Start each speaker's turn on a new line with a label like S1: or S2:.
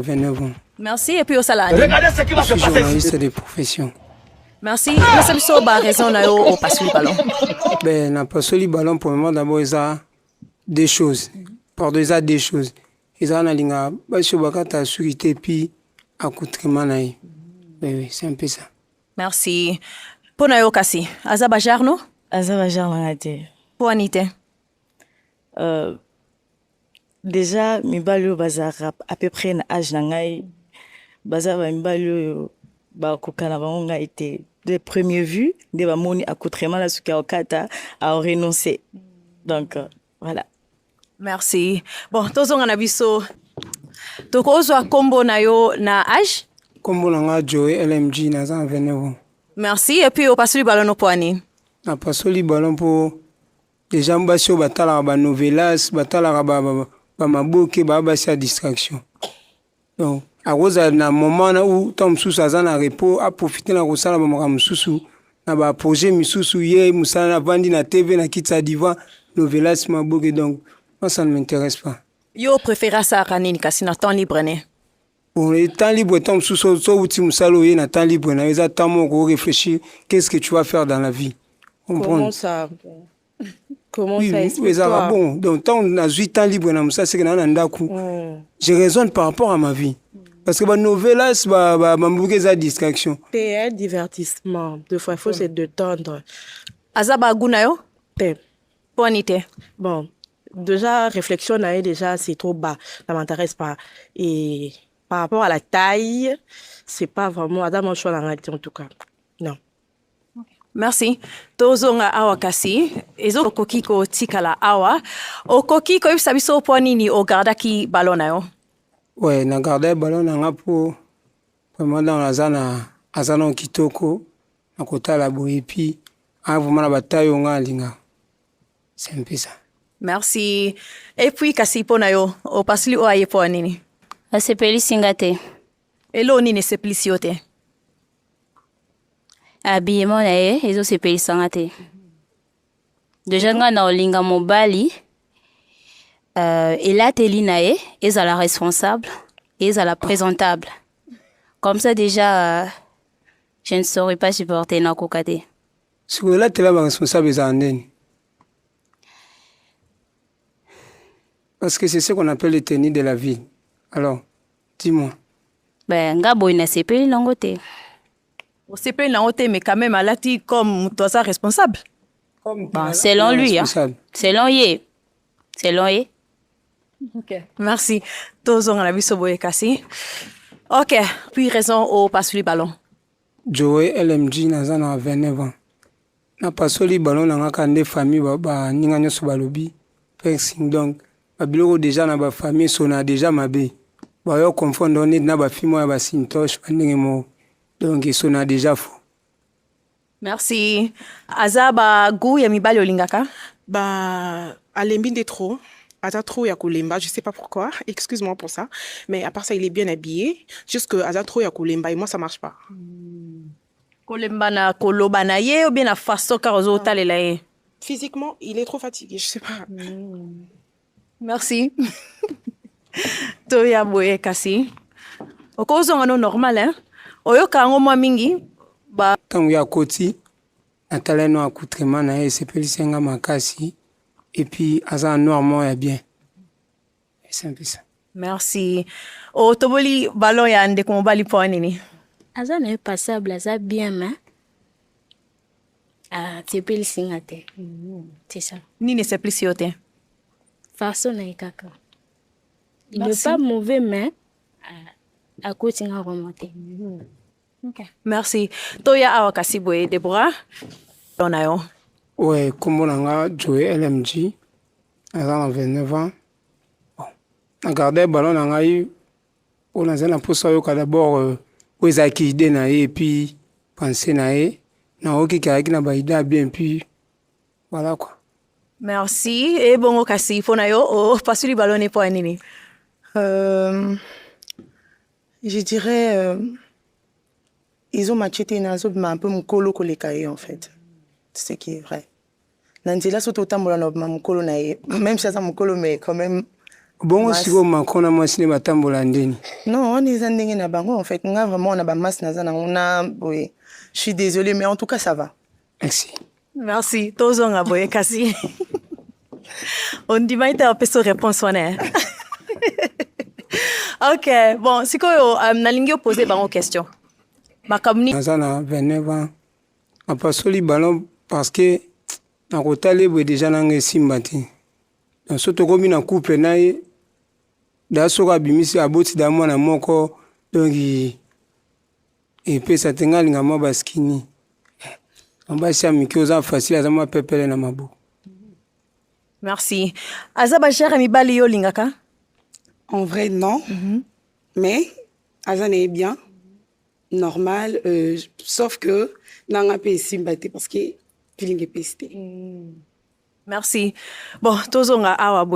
S1: 29 ans.
S2: Merci. Et puis au salon.
S3: Regardez ce qui va
S1: Je
S3: se
S1: suis
S3: passer
S1: journaliste
S3: ici.
S1: de profession.
S2: Merci. Nous sommes sur raison au passe le ballon.
S1: Ben, n'a pas soli ballon pour le moment. D'abord, il y a des choses. Pardon, il y a des choses. Il y a une sécurité puis accoutrement. Oui, c'est un peu ça.
S2: Merci. Pour nous aussi. Azabajar nous?
S4: Azabajar ngate.
S2: Pour Anité.
S4: Déjà mibali bazara à peu près na âge na ngai bazaba mibali ba kokana bango ngai été de première vue de ba moni accoutrement la suka okata a renoncer. Donc voilà.
S2: Merci. Bon, tozonga na biso. Tokozwa kombo na yo na âge?
S1: Kombo na nga Joey LMG na 29 ans.
S2: Merci. Et puis au passe le ballon pour Ani.
S1: Na pas soli ballon pour déjà mbasi o batala ba novelas batala ba maboke ba basi a distraction. Donc à cause na moment où Tom Sous a na repos a profiter na kosala ba maka mususu na ba projet mususu ye musala na vandi na TV na kitsa divan novelas maboke donc moi ça ne m'intéresse pas.
S2: Yo préféra ça kanini kasi na temps libre ne?
S1: Bon, le temps libre Tom Sous so uti musalo ye na temps libre na eza temps moko réfléchir qu'est-ce que tu vas faire dans la vie.
S5: Comment ça? Comment
S1: oui,
S5: ça
S1: explique-toi? Bon, donc tant on a 8 ans libre dans ça c'est que dans ndaku. Je raisonne par rapport à ma vie. Parce que ma novelas ma mbouke za distraction.
S5: C'est un divertissement. Deux fois il faut se détendre.
S2: Azaba gunayo? Pour Anité.
S5: Bon, déjà réflexion na déjà c'est trop bas. Ça m'intéresse pas. Et par rapport à la taille, c'est pas vraiment Adam choix en réalité en tout cas. Non.
S2: Merci. Tozonga awa kasi. Ezo okokiko tikala awa. Okokiko ibisabiso po nini o gardaki ballon na yo?
S1: Ouais, na garder ballon na nga po vraiment dans la azana kitoko na kotala boye puis a vraiment na bataille nga linga. C'est un peu ça.
S2: Merci. Et puis kasi po na yo o pasli o aye po nini?
S6: Asepeli singate.
S2: Elo nini sepelisi yo te?
S6: Habillement na ye ezo sepelisanga te. Deja nga na olinga mobali elateli na ye ezala responsable ezala présentable. Comme ça déjà je ne saurais pas supporter na koka te.
S1: Si vous là ba responsable za ndeni. Parce que c'est ce qu'on appelle les tenues de la vie. Alors, dis-moi.
S6: Ben nga boy na sepeli nango te.
S2: O sepeli nango te mais quand même alati comme toi ça responsable.
S6: Bon, selon lui, hein. Selon ye. Selon ye.
S2: Ok. Merci. Tozonga na biso boye kasi. Ok. Puis raison au passer le ballon.
S1: Joey LMG na 29 ans. Na pasoli ballon na nga kande famille ba ninga nyoso balobi. Piercing donc babiloko déjà na ba famille sona déjà mabe. Ba yo confondre on na ba fimo ya ba sintosh ndenge mo. Donc ils a déjà faux.
S2: Merci. Azaba gu ya mibali olingaka?
S5: Bah, alembi de trop. Aza trop ya kulemba, je sais pas pourquoi. Excuse-moi pour ça. Mais à part ça, il est bien habillé. Juste que Aza trop ya kulemba et moi, ça marche pas.
S2: Kolemba na koloba na ye ou bien na faso karozo talela ye?
S5: Physiquement, il est trop fatigué, je sais pas.
S2: Merci. Toya boye kasi. Okozonga no normal, hein? Oyoka ngo mwa mingi ba
S1: tangu ya koti natala no accoutrement na ye sepelisi nga makasi et puis aza noirement ya bien. C'est un peu ça.
S2: Merci. O toboli ballon ya ndeko mobali po nini?
S6: Aza na passable aza bien mais sepeli singate. C'est ça.
S2: Nini sepelisi yo te?
S6: Façon na kaka. Il n'est pas mauvais mais à côté nga remonter.
S2: Okay. Merci. Toya awa kasi boye Deborah. Dona yo.
S1: Ouais, comme on a joué LMG à 29 ans. Bon. On a gardé le ballon on a eu on a un poste d'abord où ils qui idée na et puis penser na et na OK qui a na idée bien puis voilà quoi.
S2: Merci. Et bon kasi fona yo o pasuli ballon e po nini?
S5: Je dirais ils ont matché Tenazo mais un peu mon colo kolekaye en fait. C'est ce qui est vrai. Nanzela soto tambola no mon colo nae même si ça mon colo mais quand même
S1: bongo siko Macron na mwasi ne batambola ndeni.
S3: Non, on est en na bango en fait. Nga vraiment on a ba masse na zana on a oui. Je suis désolée mais en tout cas ça va.
S1: Merci.
S2: Merci. Tozonga boye kasi. On dit maïta a peso réponse wane. Ok, bon, sikoyo nalingi poser bango question. Makamni
S1: Nazana 29 ans. Apasoli ballon parce que na kotale boye déjà nanga simba te. Donc soto komi na couple na ye da soka bimisi aboti da mwana moko donc et pesa tengalinga mabaskini. Ambasi amikoza facile azama pepele na mabo.
S2: Merci. Azaba cher mibali yo lingaka?
S7: En vrai, non. Mais, Azan est bien, normal, sauf que n'a pas sympathie parce que feeling est pesté.
S2: Merci. Bon, tozonga awa boy.